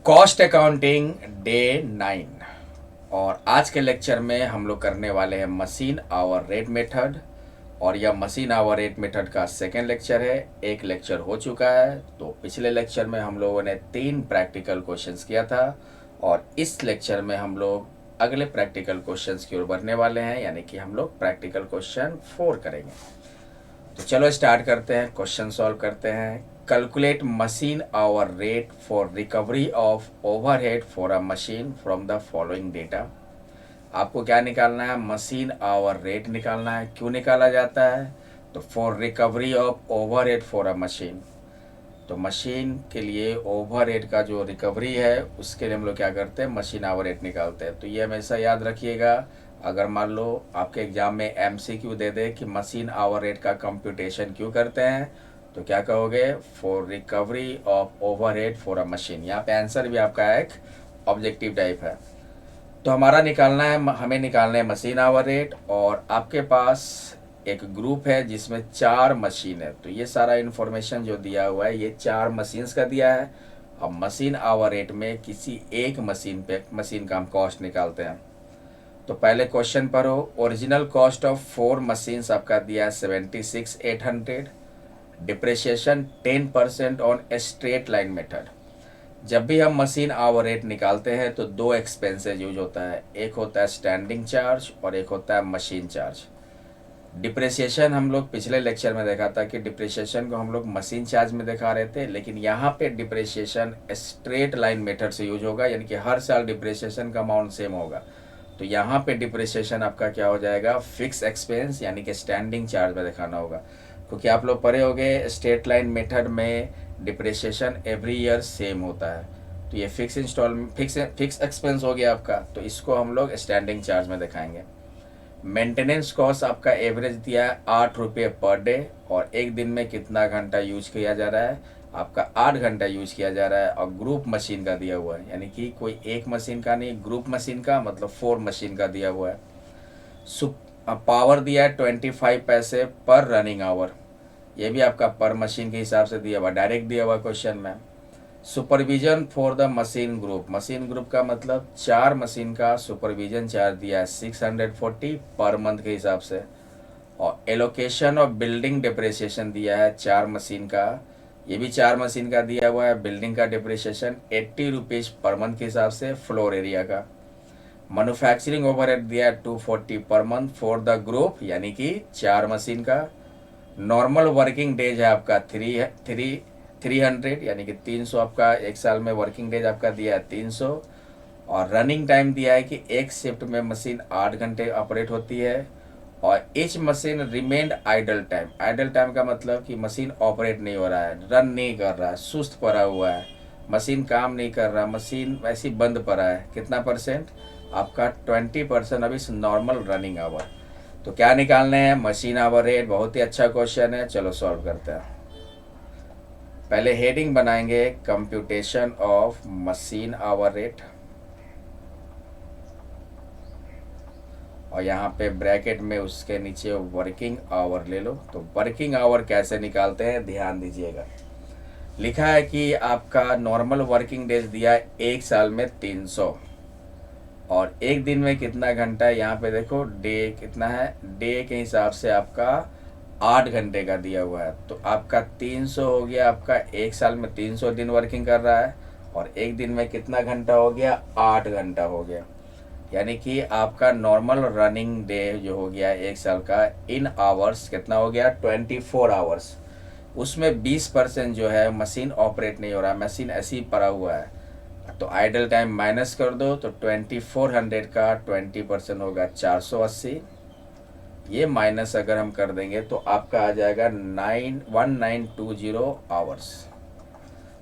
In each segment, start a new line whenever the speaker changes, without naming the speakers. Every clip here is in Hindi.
Cost accounting day 9। और आज के लेक्चर में हम लोग करने वाले हैं मशीन आवर रेट मेथड। और यह मशीन आवर रेट मेथड का सेकेंड लेक्चर है। एक लेक्चर हो चुका है, तो पिछले लेक्चर में हम लोगों ने 3 प्रैक्टिकल क्वेश्चंस किया था और इस लेक्चर में हम लोग अगले प्रैक्टिकल क्वेश्चंस की ओर बढ़ने वाले हैं, यानी कि हम लोग प्रैक्टिकल क्वेश्चन 4 करेंगे। तो चलो स्टार्ट करते हैं, क्वेश्चन सॉल्व करते हैं। Calculate machine hour rate for recovery of overhead for a machine from the following data. आपको क्या निकालना है? मशीन आवर रेट निकालना है। क्यों निकाला जाता है? तो for recovery of overhead for a machine. तो मशीन के लिए ओवरहेड का जो रिकवरी है उसके लिए हम लोग क्या करते हैं? मशीन आवर रेट निकालते हैं। तो ये हमेशा याद रखिएगा। अगर मान लो आपके एग्जाम में एमसीक्यू दे दे कि मशीन आवर रेट का कंप्यूटेशन क्यों करते हैं, तो क्या कहोगे? For recovery of overhead for a machine. यहाँ पे आंसर भी आपका एक ऑब्जेक्टिव टाइप है। तो हमारा निकालना है, हमें निकालना है मशीन आवर रेट। और आपके पास एक ग्रुप है जिसमें 4 मशीन है। तो ये सारा इन्फॉर्मेशन जो दिया हुआ है ये 4 मशीन्स का दिया है। अब मशीन आवर रेट में किसी एक मशीन का हम कॉस्ट निकालते हैं। तो पहले क्वेश्चन पर हो, ओरिजिनल कॉस्ट ऑफ 4 मशीन्स आपका दिया है 76,800। Depreciation 10% on straight line method. जब भी हम मशीन आवर रेट निकालते हैं तो 2 एक्सपेंसेस यूज होता है, एक होता है स्टैंडिंग चार्ज और एक होता है मशीन चार्ज। डिप्रिसिएशन हम लोग पिछले लेक्चर में देखा था कि डिप्रिसिएशन को हम लोग मशीन चार्ज में दिखा रहे थे, लेकिन यहाँ पे डिप्रिसिएशन स्ट्रेट लाइन मेथड से यूज होगा, यानी कि हर साल डिप्रिसिएशन का अमाउंट सेम होगा। तो यहाँ पे डिप्रिसिएशन आपका क्या हो जाएगा? फिक्स एक्सपेंस, यानी कि स्टैंडिंग चार्ज में दिखाना होगा। क्योंकि आप लोग पढ़े होंगे स्ट्रेट लाइन मेथड में डिप्रिसिएशन एवरी ईयर सेम होता है। तो ये फिक्स एक्सपेंस हो गया आपका, तो इसको हम लोग स्टैंडिंग चार्ज में दिखाएंगे। मेंटेनेंस कॉस्ट आपका एवरेज दिया है 8 रुपये पर डे, और एक दिन में कितना घंटा यूज किया जा रहा है? आपका 8 घंटा यूज किया जा रहा है। और ग्रुप मशीन का दिया हुआ है, यानी कि कोई एक मशीन का नहीं, ग्रुप मशीन का मतलब 4 मशीन का दिया हुआ है। पावर दिया है 25 पैसे पर रनिंग आवर। ये भी आपका पर मशीन के हिसाब से दिया हुआ, डायरेक्ट दिया हुआ क्वेश्चन में। Supervision for the machine group, machine group का मतलब 4 मशीन का सुपरविजन चार्ज दिया है 640 पर मंथ के हिसाब से। और एलोकेशन ऑफ बिल्डिंग डिप्रिसिएशन दिया है 4 मशीन का, ये भी 4 मशीन का दिया हुआ है। बिल्डिंग का डिप्रिसिएशन 80 रुपीज़ पर मंथ के हिसाब से फ्लोर एरिया का। मैन्युफैक्चरिंग ओवरहेड दिया है 240 per month for the group, यानी कि 4 मशीन का। नॉर्मल वर्किंग डेज है आपका 300, यानी कि 300 आपका एक साल में वर्किंग डेज आपका दिया है 300। और रनिंग टाइम दिया है कि एक शिफ्ट में मशीन 8 घंटे ऑपरेट होती है। और each machine remained idle time. Idle time का मतलब कि मशीन ऑपरेट नहीं हो रहा है, रन नहीं कर रहा है, सुस्त पड़ा हुआ है, मशीन काम नहीं कर रहा, मशीन वैसे ही बंद पड़ा है। कितना परसेंट? आपका 20% अभी नॉर्मल रनिंग आवर। तो क्या निकालने हैं? Machine hour rate. बहुत ही अच्छा क्वेश्चन है, चलो सॉल्व करते हैं। पहले हेडिंग बनाएंगे computation of machine hour rate, और यहाँ पे ब्रैकेट में उसके नीचे वर्किंग आवर ले लो। तो वर्किंग आवर कैसे निकालते हैं ध्यान दीजिएगा। लिखा है कि आपका नॉर्मल वर्किंग डेज दिया है एक साल में 300, और एक दिन में कितना घंटा है? यहाँ पे देखो डे कितना है, डे के हिसाब से आपका 8 घंटे का दिया हुआ है। तो आपका 300 हो गया, आपका एक साल में 300 दिन वर्किंग कर रहा है, और एक दिन में कितना घंटा हो गया? 8 घंटा हो गया। यानी कि आपका नॉर्मल रनिंग डे जो हो गया एक साल का इन आवर्स कितना हो गया? 24 आवर्स। उसमें 20% जो है मशीन ऑपरेट नहीं हो रहा, मशीन ऐसे ही पड़ा हुआ है। तो आइडल टाइम माइनस कर दो, तो 2400 का 20% होगा 480। ये माइनस अगर हम कर देंगे तो आपका आ जाएगा 1920 आवर्स।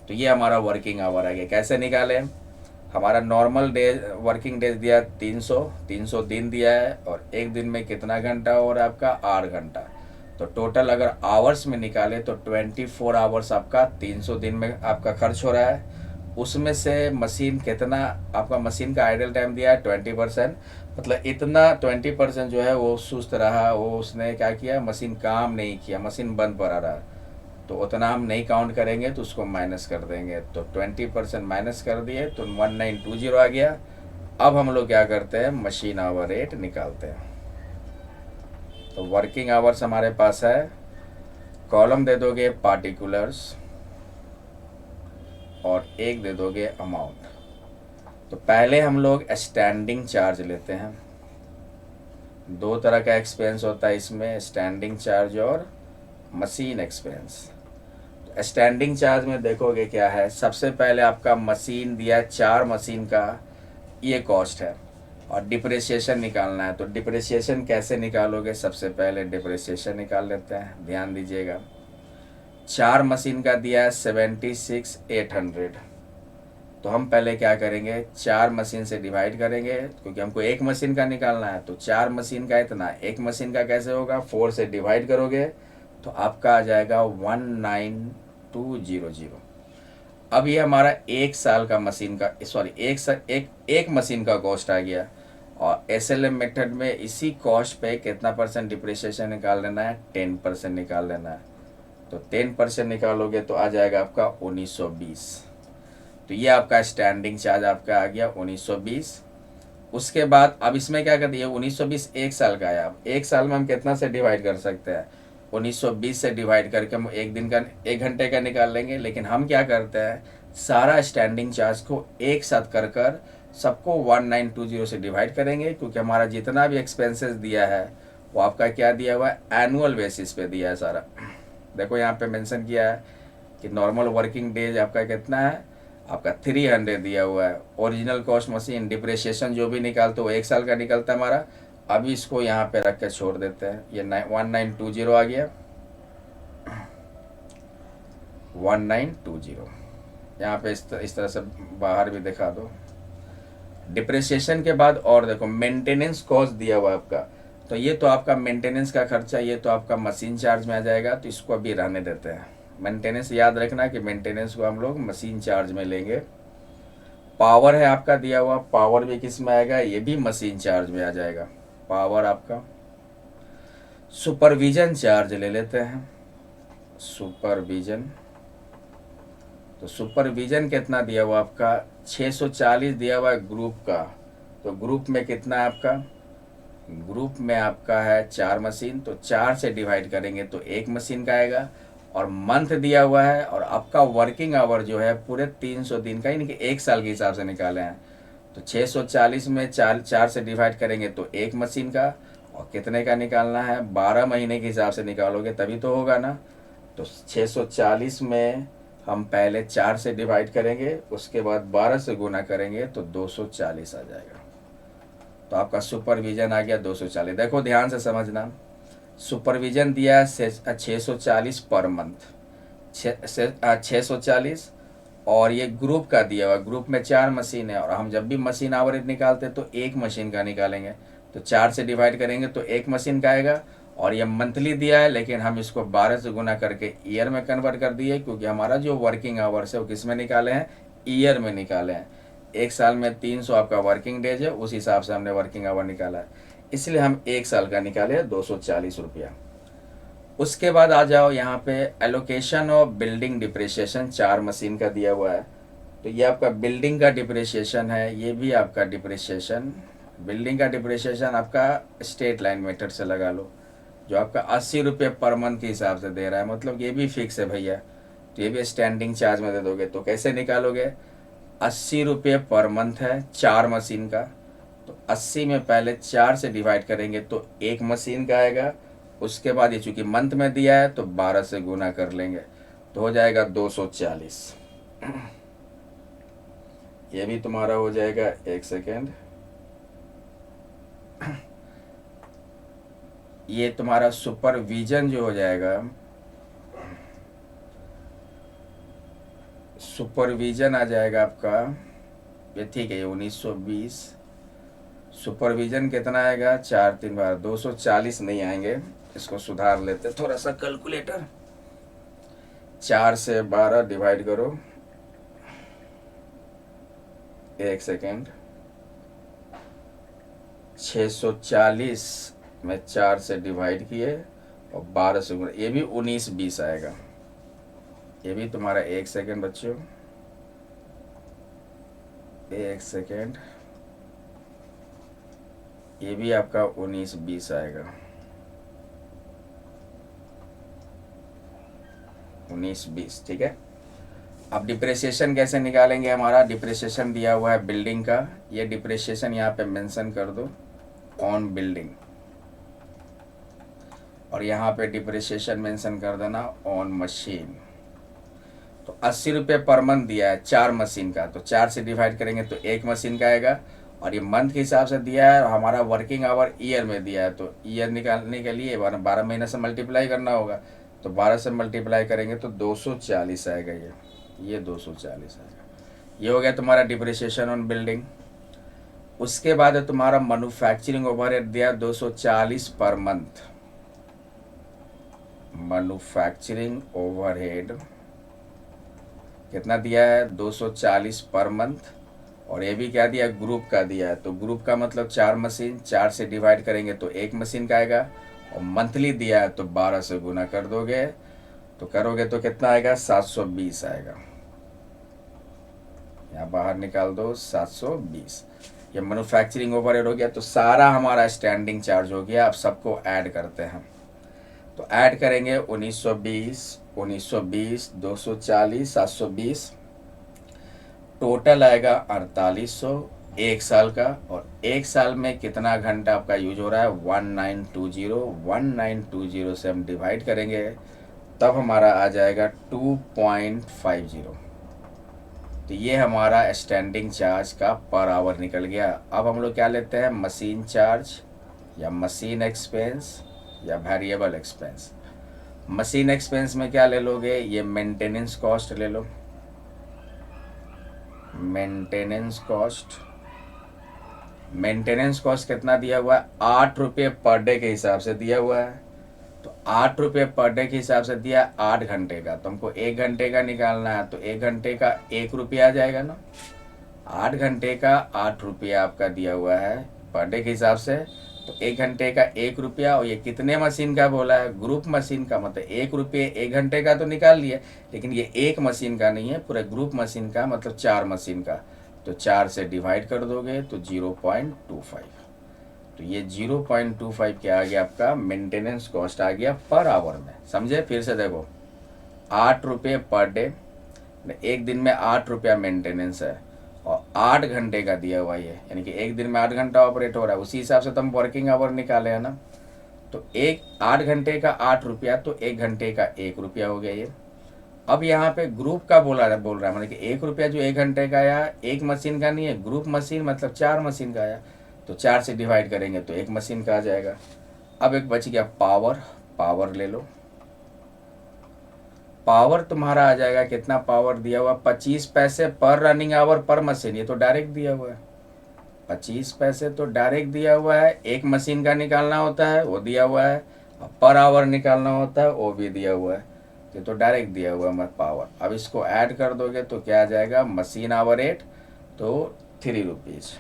तो ये हमारा वर्किंग आवर आ गया। कैसे निकालें? हमारा नॉर्मल डे वर्किंग डेज दिया 300 दिन दिया है, और एक दिन में कितना घंटा हो रहा है आपका? 8 घंटा। तो टोटल अगर आवर्स में निकाले तो 24 आवर्स आपका 300 दिन में आपका खर्च हो रहा है। उसमें से मशीन कितना, आपका मशीन का आइडल टाइम दिया है 20%, मतलब इतना 20% जो है वो सुस्त रहा, वो उसने क्या किया? मशीन काम नहीं किया, मशीन बंद पड़ा रहा। तो उतना हम नहीं काउंट करेंगे, तो उसको माइनस कर देंगे। तो 20% माइनस कर दिए तो 1920 आ गया। अब हम लोग क्या करते हैं, मशीन आवर रेट निकालते हैं। तो वर्किंग आवर्स हमारे पास है, कॉलम दे दोगे पार्टिकुलर्स और एक दे दोगे अमाउंट। तो पहले हम लोग स्टैंडिंग चार्ज लेते हैं। दो तरह का एक्सपेंस होता है इसमें, स्टैंडिंग चार्ज और मशीन एक्सपेंस। तो स्टैंडिंग चार्ज में देखोगे क्या है, सबसे पहले आपका मशीन दिया है, 4 मशीन का ये कॉस्ट है और डिप्रिसिएशन निकालना है। तो डिप्रिसिएशन कैसे निकालोगे, सबसे पहले डिप्रिसिएशन निकाल लेते हैं, ध्यान दीजिएगा। 4 मशीन का दिया है 76,800। तो हम पहले क्या करेंगे, 4 मशीन से डिवाइड करेंगे, क्योंकि हमको एक मशीन का निकालना है। तो 4 मशीन का इतना, एक मशीन का कैसे होगा, 4 से डिवाइड करोगे तो आपका आ जाएगा 19200। अब ये हमारा एक साल का मशीन का, सॉरी एक मशीन का कॉस्ट आ गया। और SLM मेथड में इसी कॉस्ट पे कितना परसेंट डिप्रिसिएशन निकाल लेना है, 10% निकाल लेना है। तो 10% निकालोगे तो आ जाएगा आपका 1920। तो ये आपका स्टैंडिंग चार्ज आपका आ गया 1920। उसके बाद अब इसमें क्या कर दिए, 1920 एक साल का है। अब एक साल में हम कितना से डिवाइड कर सकते हैं, 1920 से डिवाइड करके हम एक दिन का, 1 घंटे का निकाल लेंगे। लेकिन हम क्या करते हैं, सारा स्टैंडिंग चार्ज को एक साथ कर कर सबको 1920 से डिवाइड करेंगे, क्योंकि हमारा जितना भी एक्सपेंसेस दिया है वो आपका क्या दिया हुआ है, एनुअल बेसिस पे दिया है सारा। देखो यहाँ पे मेंशन किया है कि नॉर्मल वर्किंग डेज आपका कितना है, आपका 300 दिया हुआ है। ओरिजिनल कॉस्ट मशीन डिप्रिसिएशन जो भी निकालते हो एक साल का निकलता है हमारा। अभी इसको यहाँ पे रख के छोड़ देते हैं, ये 1920 आ गया, 1920। यहाँ पे इस तरह से बाहर भी दिखा दो। डिप्रिसिएशन के बाद और देखो मेंटेनेंस कॉस्ट दिया हुआ है आपका। तो ये तो आपका मेंटेनेंस का खर्चा, ये तो आपका मशीन चार्ज में आ जाएगा। तो इसको अभी रहने देते हैं। मेंटेनेंस याद रखना कि मेंटेनेंस को हम लोग मशीन चार्ज में लेंगे। पावर है आपका दिया हुआ, पावर भी किस में आएगा, ये भी मशीन चार्ज में आ जाएगा। पावर आपका, सुपरविजन चार्ज ले लेते हैं, सुपरविजन। तो सुपरविजन कितना दिया हुआ आपका, 640 दिया हुआ है ग्रुप का। तो ग्रुप में कितना है आपका, ग्रुप में आपका है 4 मशीन। तो 4 से डिवाइड करेंगे तो एक मशीन का आएगा। और मंथ दिया हुआ है, और आपका वर्किंग आवर जो है पूरे 300 दिन का, यानी कि एक साल के हिसाब से निकाले हैं। तो 640 में 4 से डिवाइड करेंगे तो एक मशीन का, और कितने का निकालना है, 12 महीने के हिसाब से निकालोगे तभी तो होगा ना। तो 640 में हम पहले 4 से डिवाइड करेंगे, उसके बाद 12 से गुना करेंगे तो 240 आ जाएगा। तो आपका सुपरविजन आ गया 240। देखो ध्यान से समझना, सुपरविजन दिया है 640 पर मंथ, 640। और ये ग्रुप का दिया हुआ, ग्रुप में 4 मशीन है, और हम जब भी मशीन आवरेज निकालते तो एक मशीन का निकालेंगे। तो 4 से डिवाइड करेंगे तो एक मशीन का आएगा। और ये मंथली दिया है, लेकिन हम इसको 12 से गुना करके ईयर में कन्वर्ट कर दिए, क्योंकि हमारा जो वर्किंग आवर्स है वो किस में निकाले हैं, ईयर में निकाले हैं। एक साल में 300 आपका वर्किंग डेज है, उस हिसाब से हमने वर्किंग आवर निकाला है, इसलिए हम एक साल का निकाले 240 रुपया। उसके बाद आ जाओ यहाँ पे allocation of building depreciation, 4 machine का दिया हुआ है। तो ये आपका बिल्डिंग का डिप्रिसिएशन है, ये भी आपका डिप्रिसिएशन, बिल्डिंग का डिप्रिसिएशन आपका स्ट्रेट लाइन मेथड से लगा लो, जो आपका 80 रुपये पर मंथ के हिसाब से दे रहा है, मतलब ये भी फिक्स है भैया। तो ये भी स्टैंडिंग चार्ज में दे दोगे। तो कैसे निकालोगे, 80 रुपये पर मंथ है 4 मशीन का। तो 80 में पहले 4 से डिवाइड करेंगे तो एक मशीन का आएगा। उसके बाद ये चूंकि मंथ में दिया है तो 12 से गुना कर लेंगे तो हो जाएगा 240। ये भी तुम्हारा हो जाएगा, एक सेकेंड, ये तुम्हारा सुपरविजन जो हो जाएगा, सुपरविजन आ जाएगा आपका, ये ठीक है, ये 1920। सुपरविजन कितना आएगा, 4 3 बार 240 नहीं आएंगे, इसको सुधार लेते थोड़ा सा कैलकुलेटर। 4 से 12 डिवाइड करो, एक सेकेंड, 640 में 4 से डिवाइड किए और 12 से गुणा, ये भी 19-20 आएगा। ये भी तुम्हारा 1 सेकेंड बच्चों, 1 सेकेंड, ये भी आपका 19-20 आएगा, 19-20। ठीक है। अब डिप्रिसिएशन कैसे निकालेंगे? हमारा डिप्रिसिएशन दिया हुआ है बिल्डिंग का, ये डिप्रिसिएशन यहाँ पे मेंशन कर दो ऑन बिल्डिंग, और यहाँ पे डिप्रिसिएशन मेंशन कर देना ऑन मशीन। तो 80 रुपये पर मंथ दिया है 4 मशीन का, तो 4 से डिवाइड करेंगे तो 1 मशीन का आएगा, और ये मंथ के हिसाब से दिया है, और हमारा वर्किंग आवर ईयर में दिया है, तो ईयर निकालने के लिए 12 महीने से मल्टीप्लाई करना होगा, तो 12 से मल्टीप्लाई करेंगे तो 240 आएगा, ये 240 आएगा। ये हो गया तुम्हारा डिप्रिसिएशन ऑन बिल्डिंग। उसके बाद है तुम्हारा मैन्युफैक्चरिंग ओवरहेड दिया 240 पर मंथ, मैन्युफैक्चरिंग ओवरहेड कितना दिया है? 240 पर मंथ, और ये भी क्या दिया? ग्रुप का दिया है, तो ग्रुप का मतलब 4 मशीन, 4 से डिवाइड करेंगे तो 1 मशीन का आएगा, और मंथली दिया है तो 12 से गुना कर दोगे, तो करोगे तो कितना आएगा? 720 आएगा। यहाँ बाहर निकाल दो 720। ये मैन्युफैक्चरिंग ओवरहेड हो गया, तो सारा हमारा स्टैंडिंग चार्ज हो गया। अब सबको ऐड करते हैं, तो ऐड करेंगे 1920, 240, 720, टोटल आएगा 4800 1 साल का। और 1 साल में कितना घंटा आपका यूज हो रहा है? 1920 से हम डिवाइड करेंगे, तब हमारा आ जाएगा 2.50। तो ये हमारा स्टैंडिंग चार्ज का पर आवर निकल गया। अब हम लोग क्या लेते हैं? मशीन चार्ज या मशीन एक्सपेंस या वेरिएबल एक्सपेंस। मशीन एक्सपेंस में क्या ले लोगे? ये मेंटेनेंस कॉस्ट ले लो, मेंटेनेंस कॉस्ट। मेंटेनेंस कॉस्ट कितना दिया हुआ है? 8 रुपये पर डे के हिसाब से दिया हुआ है, तो 8 रुपये पर डे के हिसाब से दिया 8 घंटे का, तो हमको 1 घंटे का निकालना है, तो 1 घंटे का 1 रुपया आ जाएगा ना। 8 घंटे का 8 रुपया आपका दिया हुआ है पर डे के हिसाब से, तो 1 घंटे का 1 रुपया। और ये कितने मशीन का बोला है? ग्रुप मशीन का, मतलब 1 रुपये 1 घंटे का तो निकाल लिया, लेकिन ये 1 मशीन का नहीं है, पूरे ग्रुप मशीन का, मतलब 4 मशीन का। तो 4 से डिवाइड कर दोगे तो 0.25, तो ये 0.25 क्या आ गया? आपका मेंटेनेंस कॉस्ट आ गया पर आवर में। समझे? फिर से देखो, 8 रुपये पर डे, 1 दिन में 8 रुपया मेंटेनेंस है, और 8 घंटे का दिया हुआ ये, यानी कि 1 दिन में 8 घंटा ऑपरेट हो रहा है, उसी हिसाब से तो हम वर्किंग आवर निकाले हैं ना। तो 8 घंटे का 8 रुपया, तो 1 घंटे का 1 रुपया हो गया ये। अब यहाँ पे ग्रुप का बोल रहा है, मतलब कि 1 रुपया जो 1 घंटे का आया, 1 मशीन का नहीं है, ग्रुप मशीन मतलब 4 मशीन का आया, तो 4 से डिवाइड करेंगे तो 1 मशीन का आ जाएगा। अब एक बच गया पावर, पावर ले लो। पावर तुम्हारा आ जाएगा, कितना पावर दिया हुआ? 25 पैसे पर रनिंग आवर पर मशीन, ये तो डायरेक्ट दिया हुआ है। 25 पैसे तो डायरेक्ट दिया हुआ है। 1 मशीन का निकालना होता है, वो दिया हुआ है, पर आवर निकालना होता है, वो भी दिया हुआ है, ये तो डायरेक्ट दिया हुआ है पावर। अब इसको ऐड कर दोगे तो क्या आ जाएगा? मशीन आवर रेट, तो 3 रुपीज़।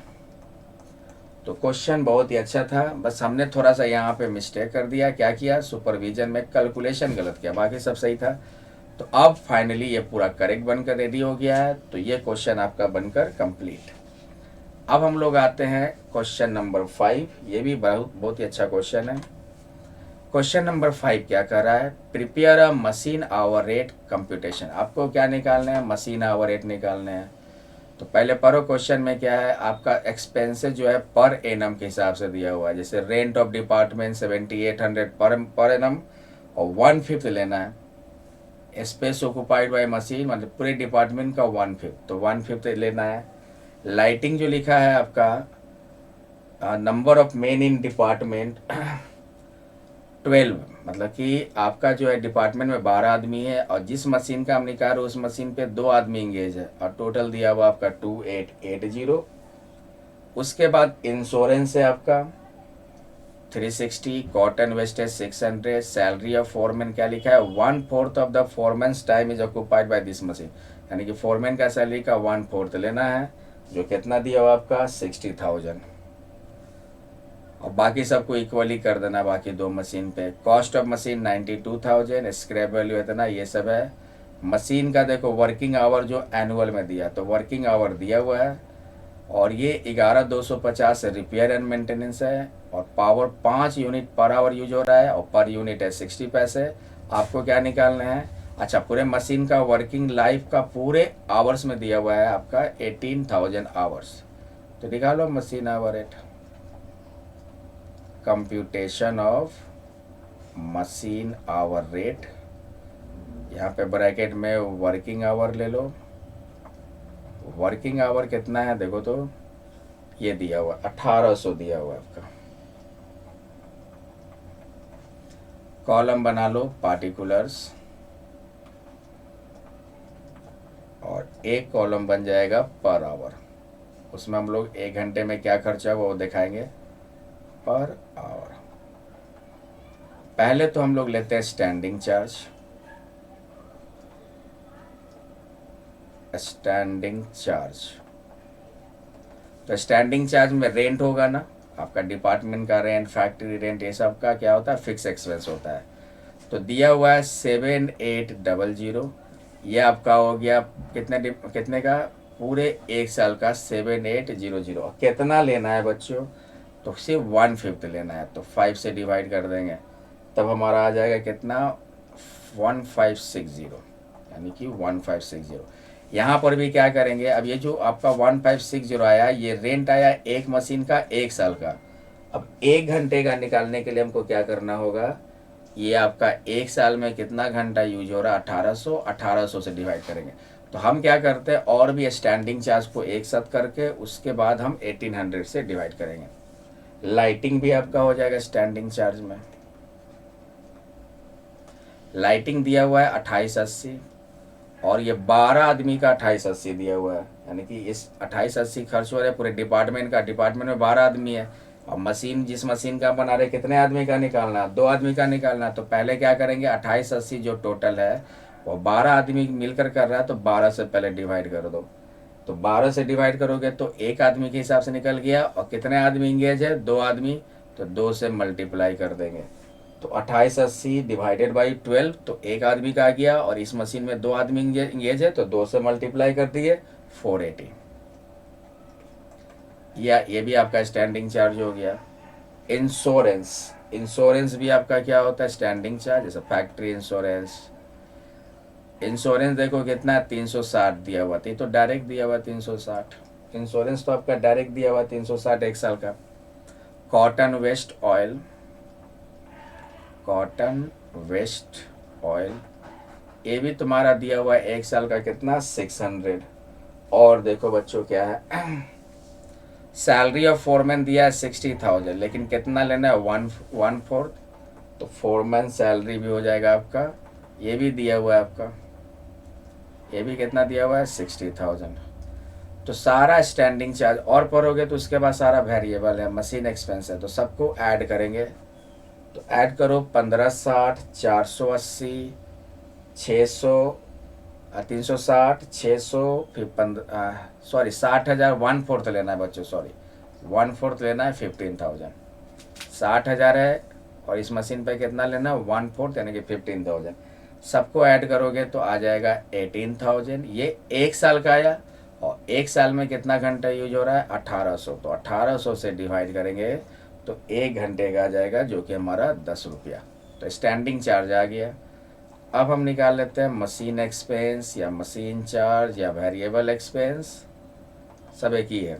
तो क्वेश्चन बहुत ही अच्छा था, बस हमने थोड़ा सा यहाँ पे मिस्टेक कर दिया। क्या किया? सुपरविजन में कैलकुलेशन गलत किया, बाकी सब सही था। तो अब फाइनली ये पूरा करेक्ट बनकर रेडी हो गया है, तो ये क्वेश्चन आपका बनकर कंप्लीट। अब हम लोग आते हैं क्वेश्चन नंबर 5। ये भी बहुत ही अच्छा क्वेश्चन है। क्वेश्चन नंबर 5 क्या कर रहा है? Prepare a machine hour rate computation. आपको क्या निकालना है? मशीन आवर रेट निकालना है। तो पहले पढ़ो क्वेश्चन में क्या है। आपका एक्सपेंसेस जो है पर एनम के हिसाब से दिया हुआ है, जैसे rent of department 7800 per annum, और 1/5 लेना है। स्पेस ऑक्युपाइड बाय मशीन, मतलब पूरे डिपार्टमेंट का 1/5, तो 1/5 लेना है। लाइटिंग जो लिखा है आपका, number of main in department 12, मतलब कि आपका जो है डिपार्टमेंट में 12 आदमी है, और जिस मशीन का हम निकाल रहे उस मशीन पे 2 आदमी इंगेज है, और टोटल दिया हुआ आपका 2880। उसके बाद इंश्योरेंस है आपका 360, cotton wastage 600, salary of foreman क्या लिखा है? 1/4 of the foreman's time is occupied by this machine, यानी कि फोरमैन का सैलरी का 1/4 लेना है, जो कितना दिया हुआ आपका 60,000, और बाकी सबको इक्वली कर देना बाकी 2 मशीन पे। Cost of machine 92,000, scrap value इतना, ये सब है। मशीन का देखो वर्किंग आवर जो एनुअल में दिया, तो वर्किंग आवर दिया हुआ है, और ये 11,250 रिपेयर एंड मेंटेनेंस है, और power 5 unit per hour use हो रहा है, और पर यूनिट है 60 पैसे। आपको क्या निकालना है? अच्छा, पूरे मशीन का वर्किंग लाइफ का पूरे आवर्स में दिया हुआ है आपका 18,000 आवर्स। तो निकालो machine hour rate, computation of machine hour rate, यहाँ पे ब्रैकेट में वर्किंग आवर ले लो। वर्किंग आवर कितना है देखो, तो ये दिया हुआ 1800 दिया हुआ आपका। कॉलम बना लो पार्टिकुलर्स, और एक कॉलम बन जाएगा पर आवर। उसमें हम लोग 1 घंटे में क्या खर्चा हुआ वो दिखाएंगे पर आवर। पहले तो हम लोग लेते हैं स्टैंडिंग चार्ज। स्टैंडिंग चार्ज, तो स्टैंडिंग चार्ज में रेंट होगा ना, आपका डिपार्टमेंट का रेंट, फैक्ट्री रेंट, ये सब का क्या होता है? फिक्स एक्सपेंस होता है। तो दिया हुआ है 7800, ये आपका हो गया कितने का? पूरे 1 साल का 7800। कितना लेना है बच्चों? तो सिर्फ 1/5 लेना है, तो 5 से डिवाइड कर देंगे, तब हमारा आ जाएगा कितना? 1560, यानी कि 1560। यहाँ पर भी क्या करेंगे? अब ये जो आपका 1560 आया, ये रेंट आया एक मशीन का 1 साल का। अब 1 घंटे का निकालने के लिए हमको क्या करना होगा? ये आपका 1 साल में कितना घंटा यूज हो रहा है? 1800 से डिवाइड करेंगे। तो हम क्या करते हैं, और भी स्टैंडिंग चार्ज को एक साथ करके उसके बाद हम 1800 से डिवाइड करेंगे। लाइटिंग भी आपका हो जाएगा स्टैंडिंग चार्ज में। लाइटिंग दिया हुआ है 2880, और ये 12 आदमी का 2880 दिया हुआ है, यानी कि इस 2880 खर्च हो रहा है पूरे डिपार्टमेंट का। डिपार्टमेंट में 12 आदमी है, और मशीन जिस मशीन का बना रहे कितने आदमी का निकालना है? 2 आदमी का निकालना है। तो पहले क्या करेंगे? 2880 जो टोटल है वो 12 आदमी मिलकर कर रहा है, तो 12 से पहले डिवाइड कर दो। तो 12 से डिवाइड करोगे तो एक आदमी के हिसाब से निकल गया, और कितने आदमी इंगेज है? 2 आदमी, तो 2 से मल्टीप्लाई कर देंगे। तो 2880 डिवाइडेड बाई 12, तो एक आदमी का आ गया, और इस मशीन में 2 आदमी इंगेज है, तो 2 से मल्टीप्लाई कर दिए 480। या ये भी आपका स्टैंडिंग चार्ज हो गया। इंश्योरेंस, इंश्योरेंस भी आपका क्या होता है? Standing charge. जैसे फैक्ट्री इंश्योरेंस, इंश्योरेंस देखो कितना है? 360 दिया हुआ था, तो डायरेक्ट दिया हुआ 360। इंश्योरेंस तो आपका डायरेक्ट दिया हुआ 360 1 साल का। Cotton waste oil, cotton waste oil, ये भी तुम्हारा दिया हुआ है 1 साल का कितना? 600। और देखो बच्चों क्या है, सैलरी ऑफ फोरमैन दिया है 60,000, लेकिन कितना लेना है? 1/4। तो फोरमैन सैलरी भी हो जाएगा आपका, ये भी दिया हुआ है आपका, ये भी कितना दिया हुआ है? 60,000। तो सारा स्टैंडिंग चार्ज और पढ़ोगे तो उसके बाद सारा वेरिएबल है, मशीन एक्सपेंस है, तो सबको ऐड करेंगे। तो ऐड करो 1560, 480, 600, 360, 600, फिर 60,000। 1/4 लेना है बच्चों, सॉरी 1/4 लेना है 15,000। 60,000 है, और इस मशीन पे कितना लेना है? 1/4, यानी कि 15,000। सबको ऐड करोगे तो आ जाएगा 18,000। ये 1 साल का आया, और 1 साल में कितना घंटा यूज हो रहा है? 1800। तो 1800 से डिवाइड करेंगे तो 1 घंटे का आ जाएगा, जो कि हमारा 10 रुपया। तो स्टैंडिंग चार्ज आ गया। अब हम निकाल लेते हैं मशीन एक्सपेंस, या मशीन चार्ज, या वेरिएबल एक्सपेंस, सब एक ही है।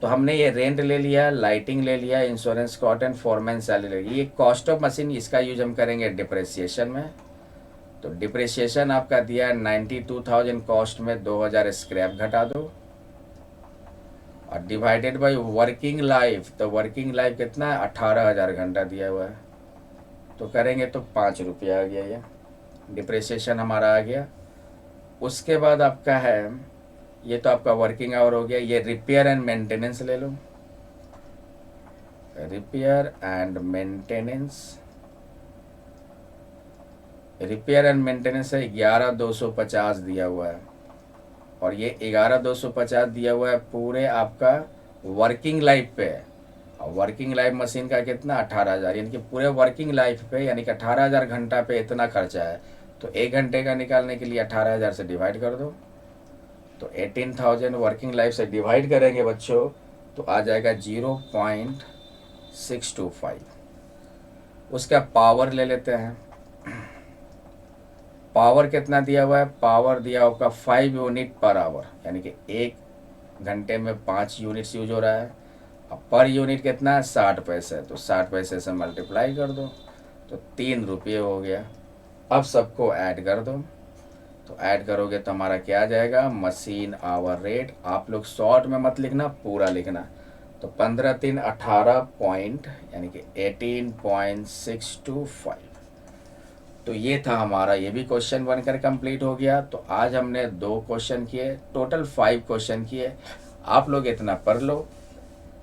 तो हमने ये रेंट ले लिया, लाइटिंग ले लिया, इंश्योरेंस, कॉटन, फोरमैन सैलरी ले लिया। ये कॉस्ट ऑफ मशीन, इसका यूज हम करेंगे डिप्रेशिएशन में। तो डिप्रेशिएशन आपका दिया है 92,000, कॉस्ट में 2,000 स्क्रैप घटा दो, और डिवाइडेड बाई वर्किंग लाइफ। तो वर्किंग लाइफ कितना है? 18,000 घंटा दिया हुआ है, तो करेंगे तो 5 रुपया आ गया, ये डिप्रेशिएशन हमारा आ गया। उसके बाद आपका है, ये तो आपका वर्किंग आवर हो गया। ये रिपेयर एंड मेंटेनेंस ले लो, repair and maintenance, repair and maintenance है 11,250 दिया हुआ है, और ये 11,250 दिया हुआ है पूरे आपका वर्किंग लाइफ पे है। और वर्किंग लाइफ मशीन का कितना? 18,000, यानी कि पूरे वर्किंग लाइफ पे, यानी कि 18,000 घंटा पे इतना खर्चा है। तो 1 घंटे का निकालने के लिए 18,000 से डिवाइड कर दो। तो 18,000 वर्किंग लाइफ से डिवाइड करेंगे बच्चों तो आ जाएगा 0.625। उसका पावर ले लेते हैं। पावर कितना दिया हुआ है? पावर दिया होगा 5 यूनिट पर आवर, यानी कि 1 घंटे में 5 यूनिट्स यूज हो रहा है। अब पर यूनिट कितना है? 60 पैसे। तो 60 पैसे से मल्टीप्लाई कर दो तो 3 रुपये हो गया। अब सबको ऐड कर दो। तो ऐड करोगे तो हमारा क्या आ जाएगा? Machine hour rate. आप लोग शॉर्ट में मत लिखना, पूरा लिखना। तो 15 3 18 पॉइंट, यानी कि 18.625। तो ये था हमारा, ये भी क्वेश्चन बनकर कंप्लीट हो गया। तो आज हमने 2 क्वेश्चन किए, टोटल 5 क्वेश्चन किए। आप लोग इतना पढ़ लो।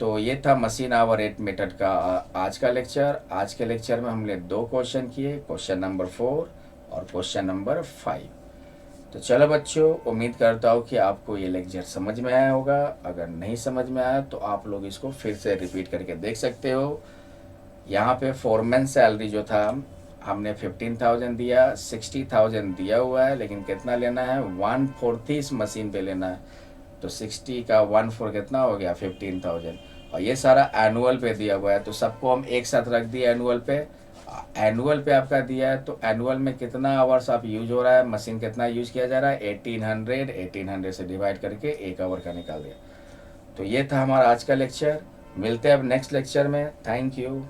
तो ये था मशीन आवर रेट मेथड का आज का लेक्चर। आज के लेक्चर में हमने 2 क्वेश्चन किए, क्वेश्चन नंबर 4 और क्वेश्चन नंबर 5। तो चलो बच्चों, उम्मीद करता हूँ कि आपको ये लेक्चर समझ में आया होगा। अगर नहीं समझ में आया तो आप लोग इसको फिर से रिपीट करके देख सकते हो। यहाँ पे फोरमैन सैलरी जो था हमने 15,000 दिया, 60,000 दिया हुआ है, लेकिन कितना लेना है? 1/4 इस मशीन पे लेना है। तो 60 का 1/4 कितना हो गया? 15,000। और ये सारा एनुअल पे दिया हुआ है, तो सबको हम एक साथ रख दिए एनुअल पे। एनुअल पे आपका दिया है तो एनुअल में कितना आवर्स आप यूज हो रहा है, मशीन कितना यूज किया जा रहा है? 1800 से डिवाइड करके 1 आवर का निकाल दिया। तो ये था हमारा आज का लेक्चर। मिलते हैं अब नेक्स्ट लेक्चर में। Thank you.